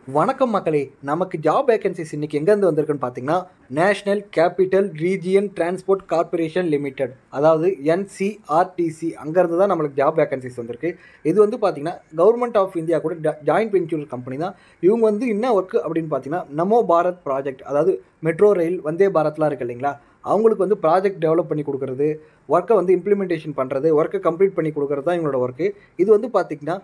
வணக்கம் மக்களே. நமக்கு ஜாப் வேகன்சிஸ் இன்னைக்கு எங்கேருந்து வந்திருக்குன்னு பார்த்தீங்கன்னா, national capital region transport corporation limited, அதாவது என்சிஆர்டிசி, அங்கேருந்து தான் நம்மளுக்கு ஜாப் வேகன்சிஸ் வந்திருக்கு. இது வந்து பார்த்தீங்கன்னா கவர்மெண்ட் ஆஃப் இந்தியா கூட ஜாயின்ட் வெஞ்சூர் கம்பெனி தான். இவங்க வந்து என்ன ஒர்க்கு அப்படின்னு பார்த்தீங்கன்னா, நமோ பாரத் ப்ராஜெக்ட், அதாவது மெட்ரோ ரயில், வந்தே பாரத்லாம் இருக்குது இல்லைங்களா, அவங்களுக்கு வந்து ப்ராஜெக்ட் டெவலப் பண்ணி கொடுக்குறது, ஒர்க்கை வந்து இம்ப்ளிமெண்டேஷன் பண்ணுறது, ஒர்க்கை கம்ப்ளீட் பண்ணி கொடுக்குறது தான் இவங்களோட ஒர்க்கு. இது வந்து பார்த்திங்கன்னா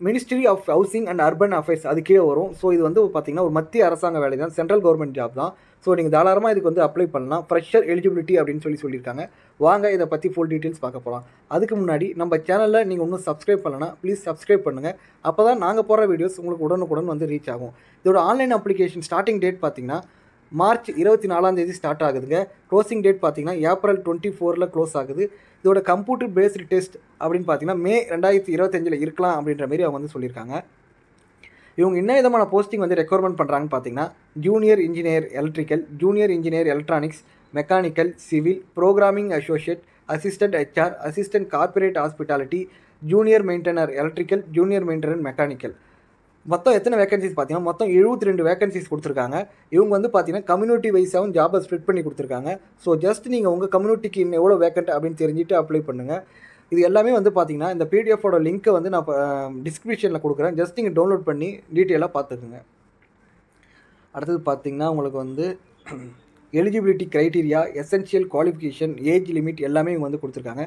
ministry of housing and urban affairs அது கீழே வரும். ஸோ இது வந்து பார்த்திங்கன்னா ஒரு மத்திய அரசாங்க வேலை தான், சென்ட்ரல் கவர்மெண்ட் ஜாப் தான். ஸோ நீங்கள் தாராளமாக இதுக்கு வந்து அப்ளை பண்ணலாம். ஃப்ரெஷர் எலிஜிபிலிட்டி அப்படின்னு சொல்லியிருக்காங்க. வாங்க இதை பற்றி ஃபுல் டீட்டெயில்ஸ் பார்க்க போகலாம். அதுக்கு முன்னாடி நம்ம சேனலில் நீங்கள் இன்னும் சப்ஸ்கிரைப் பண்ணலன்னா ப்ளீஸ் சப்ஸ்கிரைப் பண்ணுங்கள். அப்போ தான் நாங்கள் போடுற வீடியோஸ் உங்களுக்கு உடனுக்குடன் வந்து ரீச் ஆகும். இதோட ஆன்லைன் அப்ளிகேஷன் ஸ்டார்டிங் டேட் பார்த்திங்கன்னா மார்ச் 24 ஸ்டார்ட் ஆகுதுங்க. க்ளோசிங் டேட் பார்த்தீங்கன்னா ஏப்ரல் 24 க்ளோஸ் ஆகுது. இதோட கம்ப்யூட்டர் பேஸ்டு டெஸ்ட் அப்படின்னு பார்த்தீங்கன்னா மே 2025 இருக்கலாம் அப்படின்ற மாதிரி அவங்க வந்து சொல்லியிருக்காங்க. இவங்க என்ன விதமான போஸ்டிங் வந்து ரெக்யர்மெண்ட் பண்ணுறாங்கன்னு பார்த்தீங்கன்னா, junior engineer electrical, junior engineer electronics, mechanical, civil, programming associate, assistant HR, assistant corporate hospitality, junior maintainer electrical, junior maintainer mechanical. மொத்தம் எத்தனை வேகன்சிஸ் பார்த்தீங்கன்னா மொத்தம் 72 வேகன்சிஸ் கொடுத்துருக்காங்க. இவங்க வந்து பார்த்தீங்கன்னா கம்யூனிட்டி வைஸாகவும் ஜாபை ஸ்ப்ளிட் பண்ணி கொடுத்துருக்காங்க. ஸோ ஜஸ்ட் நீங்கள் உங்கள் கம்யூனிட்டிக்கு இன்னும் எவ்வளோ வேக்கண்ட் அப்படின்னு தெரிஞ்சுட்டு அப்ளை பண்ணுங்கள். இது எல்லாமே வந்து பார்த்தீங்கன்னா இந்த பிடிஎஃபோட லிங்க்கை வந்து நான் டிஸ்கிரிப்ஷனில் கொடுக்குறேன். ஜஸ்ட் நீங்கள் டவுன்லோட் பண்ணி டீட்டெயிலாக பார்த்துக்குங்க. அடுத்தது பார்த்தீங்கன்னா உங்களுக்கு வந்து eligibility criteria, essential qualification, age limit எல்லாமே இவங்க வந்து கொடுத்துருக்காங்க.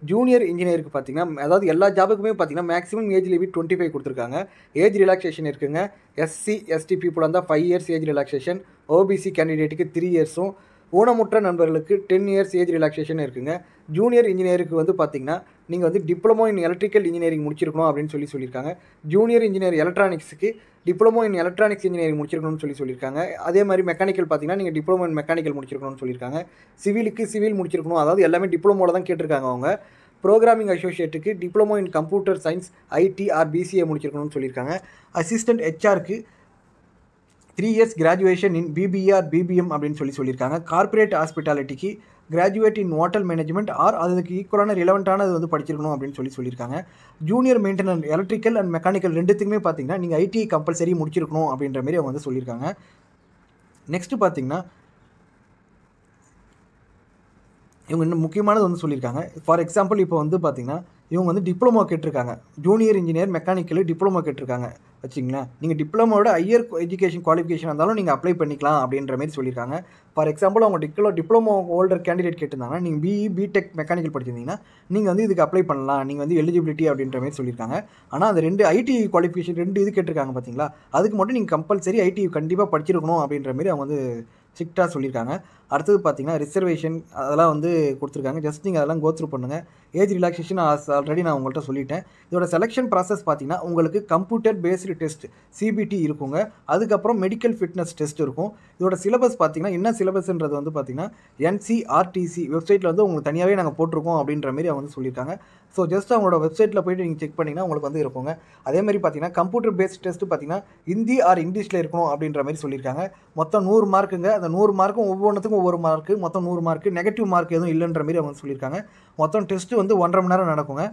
ஜூனியர் இன்ஜினியருக்கு பார்த்தீங்கன்னா, அதாவது எல்லா ஜாபுக்குமே பார்த்தீங்கன்னா மேக்ஸிமம் ஏஜ் லிமிட் 25 கொடுத்துருக்காங்க. ஏஜ் ரிலாக்ஸேஷன் இருக்குங்க. எஸ்சி எஸ்டி பீப்புளாக இருந்தால் 5 இயர்ஸ் ஏஜ் ரிலாக்ஸேஷன், ஓபிசி கேண்டிடேட்டுக்கு 3 இயர்ஸும், ஊனமுற்ற நண்பர்களுக்கு 10 இயர்ஸ் ஏஜ் ரிலாக்ஸேஷன் இருக்குங்க. ஜூனியர் இன்ஜினியருக்கு வந்து பார்த்தீங்கன்னா நீங்கள் வந்து டிப்ளமோ இன் எலக்ட்ரிக்கல் இன்ஜினியரிங் முடிச்சிருக்கணும் அப்படின்னு சொல்லியிருக்காங்க. ஜூனியர் இன்ஜினியர் எலக்ட்ரானிக்ஸுக்கு டிப்ளமோ இன் எலக்ட்ரானிக்ஸ் இன்ஜினியரிங் முடிச்சிருக்கணும்னு சொல்லியிருக்காங்க. அதே மாதிரி மெக்கானிக்கல் பார்த்தீங்கன்னா நீங்கள் டிப்ளமோ இன் மெக்கானிக்கல் முடிச்சிருக்கணும்னு சொல்லியிருக்காங்க. சிவிலுக்கு சிவில் முடிச்சிருக்கணும், அதாவது எல்லாமே டிப்ளமோவில் தான் கேட்டிருக்காங்க அவங்க. ப்ரோக்ராமிங் அசோசியேட்டுக்கு diploma in computer science, IT or BCA முடிச்சிருக்கணும்னு சொல்லியிருக்காங்க. அசிஸ்டன்ட் ஹெச்ஆருக்கு 3 years graduation in BBA or BBM அப்படின்னு சொல்லியிருக்காங்க. கார்ப்பரேட் ஹாஸ்பிட்டாலிட்டிக்கு graduate in hotel management or அதுக்கு ஈக்குவலான ரிலவெண்ட்டான அது வந்து படிச்சிருக்கணும் அப்படின்னு சொல்லியிருக்காங்க. Junior maintenance electrical and mechanical ரெண்டுத்துக்குமே பார்த்தீங்கன்னா நீங்கள் ஐடி கம்பல்சரி முடிச்சிருக்கணும் அப்படின்ற மாதிரி அவங்க வந்து சொல்லியிருக்காங்க. நெக்ஸ்ட்டு பார்த்தீங்கன்னா இவங்க இன்னும் முக்கியமானது வந்து சொல்லியிருக்காங்க. ஃபார் எக்ஸாம்பிள் இப்போ வந்து பார்த்திங்கன்னா இவங்க வந்து டிப்ளமோ கேட்டிருக்காங்க. ஜூனியர் இன்ஜினியர் மெக்கானிக்கல் டிப்ளமோ கேட்டிருக்காங்க வச்சிங்களேன். நீங்கள் டிப்ளமோட ஹையர் எஜுகேஷன் குவாலிஃபிகேஷன் இருந்தாலும் நீங்கள் அப்ளை பண்ணிக்கலாம் அப்படின்ற மாதிரி சொல்லியிருக்காங்க. ஃபார் எக்ஸாம்பிள் அவங்க டிப்ளமோ ஹோல்டர் கேண்டிடேட் கேட்டிருந்தாங்கன்னா நீங்கள் பிஇ பிடெக் மெக்கானிக்கல் படிச்சிருந்தீங்கன்னா நீங்கள் வந்து இதுக்கு அப்ளை பண்ணலாம், நீங்கள் வந்து எலிஜிபிலிட்டி அப்படின்ற மாதிரி சொல்லியிருக்காங்க. ஆனால் அந்த 2 ஐடி குவாலிஃபிகேஷன் 2 இது கேட்டிருக்காங்க பார்த்தீங்களா, அதுக்கு மட்டும் நீங்கள் கம்பல்சரி ஐடி கண்டிப்பாக படிச்சிருக்கணும் அப்படின்ற மாதிரி அவங்க வந்து ஸ்ட்ரிக்டாக சொல்லியிருக்காங்க. அடுத்தது பார்த்தீங்கன்னா ரிசர்வேஷன் அதெல்லாம் வந்து கொடுத்துருக்காங்க. ஜஸ்ட் நீங்கள் அதெல்லாம் கோத்ரூ பண்ணுங்கள். ஏஜ் ரிலாக்ஸேஷன் ஆல்ரெடி நான் உங்கள்கிட்ட சொல்லிட்டேன். இதோட செலெக்ஷன் ப்ராசஸ் பார்த்தீங்கன்னா உங்களுக்கு கம்ப்யூட்டர் பேஸ்டு டெஸ்ட் சிபிடி இருக்குங்க. அதுக்கப்புறம் மெடிக்கல் ஃபிட்னஸ் டெஸ்ட் இருக்கும். இதோட சிலபஸ் பார்த்தீங்கன்னா என்ன சிலபஸ்ன்றது வந்து பார்த்தீங்கன்னா என்சிஆர்டிசி வெப்சைட்டில் வந்து உங்களுக்கு தனியாகவே நாங்கள் போட்டிருக்கோம் அப்படின்ற மாதிரி அவங்க வந்து சொல்லியிருக்காங்க. ஸோ ஜஸ்ட் அவங்களோட வெப்சைட்டில் போய்ட்டு நீங்கள் செக் பண்ணிங்கன்னா உங்களுக்கு வந்து இருக்குங்க. அதே மாதிரி பார்த்தீங்கன்னா கம்ப்யூட்டர் பேஸ்ட் டெஸ்ட்டு பார்த்தீங்கன்னா ஹிந்தி ஆர் இங்கிலீஷில் இருக்கணும் அப்படின்ற மாதிரி சொல்லியிருக்காங்க. மொத்தம் 100 மார்க்குங்க. அந்த 100 மார்க்கும் ஒவ்வொன்றுத்துக்கும் ஒவ்வொரு மார்க்கு, மொத்தம் 100 மார்க்கு. நெகட்டிவ் மார்க் எதுவும் இல்லைன்ற மாதிரி அவங்க சொல்லியிருக்காங்க. மொத்தம் டெஸ்ட்டு வந்து 1.5 மணி நேரம் நடக்குங்க.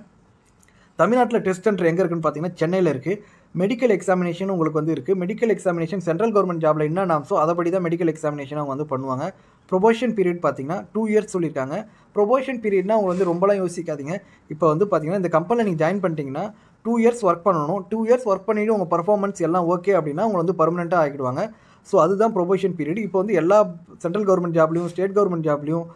தமிழ்நாட்டில் டெஸ்ட் சென்டர் எங்கே இருக்குன்னு பார்த்தீங்கன்னா சென்னையில் இருக்குது. மெடிக்கல் எக்ஸாமினேஷன் உங்களுக்கு வந்து இருக்குது. மெடிக்கல் எக்ஸாமினேஷன் சென்ட்ரல் கவர்மெண்ட் ஜாபில் என்ன நாம்ஸோ அதைப்படி தான் மெடிக்கல் எக்ஸாமினேஷன் அவங்க வந்து பண்ணுவாங்க. ப்ரொபோஷன் பீரியட் பார்த்தீங்கன்னா 2 இயர்ஸ் சொல்லியிருக்காங்க. ப்ரொபோஷன் பீரியட்னா அவங்க வந்து ரொம்பலாம் யோசிக்காதீங்க. இப்போ வந்து பார்த்தீங்கன்னா இந்த கம்பெனியில் நீங்கள் ஜாயின் பண்ணிட்டீங்கன்னா 2 இயர்ஸ் ஒர்க் பண்ணணும். 2 இயர்ஸ் ஒர்க் பண்ணிவிட்டு உங்கள் பர்ஃபார்மன்ஸ் எல்லாம் ஓகே அப்படின்னா உங்களை வந்து பர்மனெண்ட்டாக ஆகிடுவாங்க. ஸோ அதுதான் ப்ரொபோஷன் பீரியட். இப்போ வந்து எல்லா சென்ட்ரல் கவர்மெண்ட் ஜாப்லையும் ஸ்டேட் கவர்மெண்ட் ஜாப்லையும்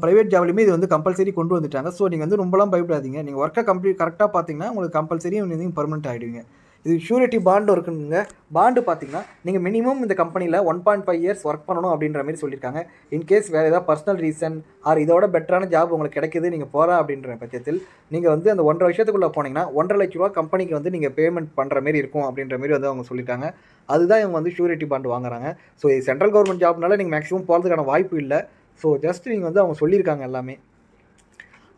ப்ரைவேட் ஜாப்லையுமே இது வந்து கம்பல்சரி கொண்டு வந்துட்டாங்க. ஸோ நீங்கள் வந்து ரொம்பலாம் பயப்படாதீங்க. நீங்கள் ஒர்க்கை கரெக்டாக பார்த்தீங்கன்னா உங்களுக்கு கம்பல்சரி நீங்கள் பர்மனெண்ட் ஆகிடுவீங்க. இது ஷூரிட்டி பாண்டு இருக்குங்க. பாண்டு பார்த்தீங்கன்னா நீங்கள் மினிமம் இந்த கம்பெனியில் 1.5 இயர்ஸ் ஒர்க் பண்ணணும் அப்படின்ற மாதிரி சொல்லியிருக்காங்க. இன்கேஸ் வேறு ஏதாவது பர்சனல் ரீசன் ஆர் இதோட பெட்டரான ஜாப் உங்களுக்கு கிடைக்குது நீங்கள் போகிறா அப்படின்ற பட்சத்தில் நீங்கள் வந்து அந்த 1.5 வருஷத்துக்குள்ளே போனீங்கன்னா 1.5 லட்ச ரூபா கம்பெனிக்கு வந்து நீங்கள் பேமெண்ட் பண்ணுற மாதிரி இருக்கும் அப்படின்ற மாதிரி வந்து அவங்க சொல்லியிருக்காங்க. அதுதான் இவங்க வந்து ஷூரிட்டி பாண்டு வாங்குறாங்க. ஸோ இது சென்ட்ரல் கவர்மெண்ட் ஜாப்னால நீங்கள் மேக்ஸிமம் போகிறதுக்கான வாய்ப்பு இல்லை. ஸோ ஜஸ்ட் நீங்கள் வந்து அவங்க சொல்லியிருக்காங்க எல்லாமே.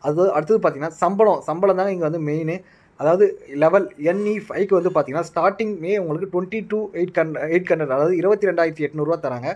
அடுத்தது பார்த்தீங்கன்னா சம்பளம் தாங்க இங்கே வந்து மெயின். அதாவது லெவல் NE5க்கு வந்து பார்த்தீங்கன்னா ஸ்டார்டிங்கே உங்களுக்கு 22,800 அதாவது 22,800 தராங்க.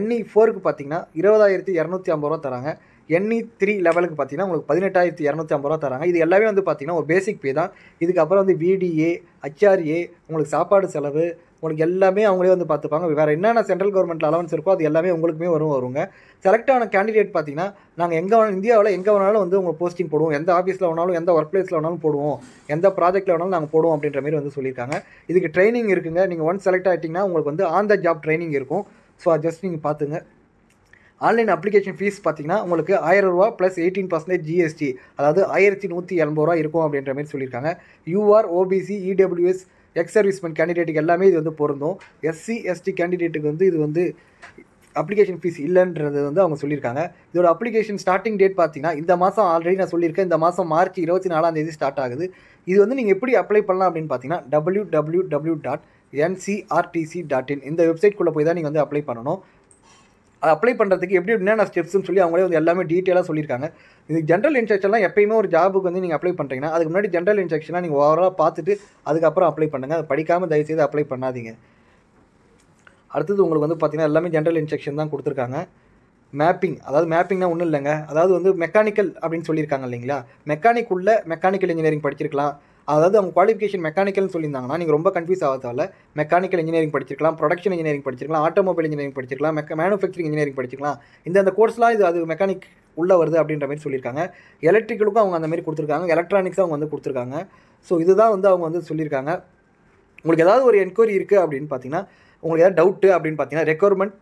NE4க்கு பார்த்தீங்கன்னா 20,250 தராங்க. NE3 லெவலுக்கு பார்த்தீங்கன்னா உங்களுக்கு 18,250 தராங்க. இது எல்லாமே வந்து பார்த்தீங்கன்னா ஒரு பேசிக் பே தான். இதுக்கப்புறம் வந்து VDA, HRA, உங்களுக்கு சாப்பாடு செலவு, உங்களுக்கு எல்லாமே அவங்களே வந்து பார்த்துப்பாங்க. வேறு என்னென்ன சென்ட்ரல் கவர்மெண்ட் அலவன்ஸ் இருக்கோ அது எல்லாமே உங்களுக்குமே வருங்க. செலக்ட் ஆன கேண்டிடேட் பார்த்தீங்கன்னா நாங்கள் எங்கே வேணாலும் இந்தியாவில் எங்கே வேணாலும் வந்து உங்கள் போஸ்டிங் போடுவோம், எந்த ஆஃபீஸில் வேணாலும் எந்த ஒர்க் பிளேஸில் வேணாலும் போடுவோம், எந்த ப்ராஜெக்ட்டில் வேணாலும் நாங்கள் போடுவோம் அப்படின்ற மாதிரி வந்து சொல்லியிருக்காங்க. இதுக்கு ட்ரைனிங் இருக்குங்க. நீங்கள் ஒன்ஸ் செலக்ட் ஆகிட்டிங்கன்னா உங்களுக்கு வந்து ஆன் த ஜாப் ட்ரைனிங் இருக்கும். ஸோ ஜஸ்ட் நீங்கள் பார்த்துங்க. ஆன்லைன் அப்ளிகேஷன் ஃபீஸ் பார்த்தீங்கன்னா உங்களுக்கு ₹1000 ப்ளஸ் 18% ஜிஎஸ்டி, அதாவது ₹1180 இருக்கும் அப்படின்ற மாதிரி சொல்லியிருக்காங்க. UR, OBC, EWS, ex servicemen கேண்டிடேட்டுக்கு எல்லாமே இது வந்து பொருந்தும். எஸ்சி, எஸ்டி கேண்டிடேட்டுக்கு வந்து இது வந்து அப்ளிகேஷன் ஃபீஸ் இல்லைன்றது வந்து அவங்க சொல்லியிருக்காங்க. இதோட அப்ளிகேஷன் ஸ்டார்டிங் டேட் பார்த்தீங்கன்னா இந்த மாதம் ஆல்ரெடி நான் சொல்லியிருக்கேன், இந்த மாதம் மார்ச் 24 ஸ்டார்ட் ஆகுது. இது வந்து நீங்கள் எப்படி அப்ளை பண்ணலாம் அப்படின்னு பார்த்தீங்கன்னா www.ncrtc.in இந்த வெப்சைட்குள்ளே போய் தான் நீங்கள் வந்து அப்ளை பண்ணணும். அப்ளை பண்ணுறதுக்கு எப்படி என்னென்ன ஸ்டெப்ஸ்னு சொல்லி அவங்களே வந்து எல்லாமே டீட்டெயிலாக சொல்லியிருக்காங்க. இது ஜென்ரல் இன்ஸ்ட்ரக்ஷன்லாம் எப்பயுமே ஒரு ஜாபுக்கு வந்து நீங்கள் அப்ளை பண்ணுறீங்கன்னா அதுக்கு முன்னாடி ஜென்ரல் இன்ஸ்ட்ரக்ஷனாக நீங்கள் ஓவராலாக பார்த்துட்டு அதுக்கப்புறம் அப்ளை பண்ணுங்கள். அதை படிக்காமல் தயவுசெய்து அப்ளை பண்ணாதீங்க. அடுத்தது உங்களுக்கு வந்து பார்த்தீங்கன்னா எல்லாமே ஜென்ரல் இன்ஸ்ட்ரக்ஷன் தான் கொடுத்துருக்காங்க. மேப்பிங், அதாவது மேப்பிங்னா ஒன்றும் இல்லைங்க, அதாவது வந்து மெக்கானிக்கல் அப்படின்னு சொல்லியிருக்காங்க இல்லைங்களா, மெக்கானிக்கல் இன்ஜினியரிங் படிச்சிருக்கலாம். அதாவது அவங்க குவாலிஃபிகேஷன் மெக்கானிக்கல்னு சொல்லியிருந்தாங்கன்னா நீங்கள் ரொம்ப கன்ஃபியூஸ் ஆகாதால மெக்கானிக்கல் இன்ஜினியரிங் படிச்சிருக்கலாம், ப்ரொடக்ஷன் இன்ஜினியரிங் படிச்சிருக்கலாம், ஆட்டோமொபைல் இன்ஜினியரிங் படிச்சிருக்கலாம், மேனுஃபேக்சரிங் இன்ஜினியரிங் படிச்சிருக்கலாம். இந்த கோர்ஸ்லாம் இது அது மெக்கானிக் உள்ளே வருது அப்படின்ற மாதிரி சொல்லியிருக்காங்க. எலக்ட்ரிக்கலுக்கும் அவங்க அந்த மாதிரி கொடுத்துருக்காங்க, எலக்ட்ரானிக்ஸும் அவங்க வந்து கொடுத்துருக்காங்க. ஸோ இதுதான் வந்து அவங்க வந்து சொல்லியிருக்காங்க. உங்களுக்கு ஏதாவது ஒரு என்கொயரி இருக்குது அப்படின்னு பார்த்தீங்கன்னா, உங்களுக்கு ஏதாவது டவுட்டு அப்படின்னு பார்த்தீங்கன்னா ரெக்யர்மெண்ட்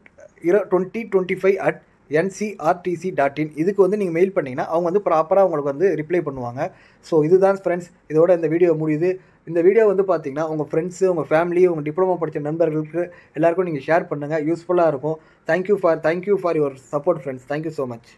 2025@ncrtc.in இதுக்கு வந்து நீங்கள் மெயில் பண்ணிங்கன்னா அவங்க வந்து ப்ராப்பராக உங்களுக்கு வந்து ரிப்ளை பண்ணுவாங்க. ஸோ இதுதான் ஃப்ரெண்ட்ஸ், இதோட இந்த வீடியோ முடியுது. இந்த வீடியோ வந்து பார்த்தீங்கன்னா உங்கள் ஃப்ரெண்ட்ஸு, உங்கள் ஃபேமிலி, உங்கள் டிப்ளமோ படித்த நண்பர்களுக்கு எல்லாருக்கும் நீங்கள் ஷேர் பண்ணுங்கள், யூஸ்ஃபுல்லாக இருக்கும். Thank you for your support friends. Thank you so much.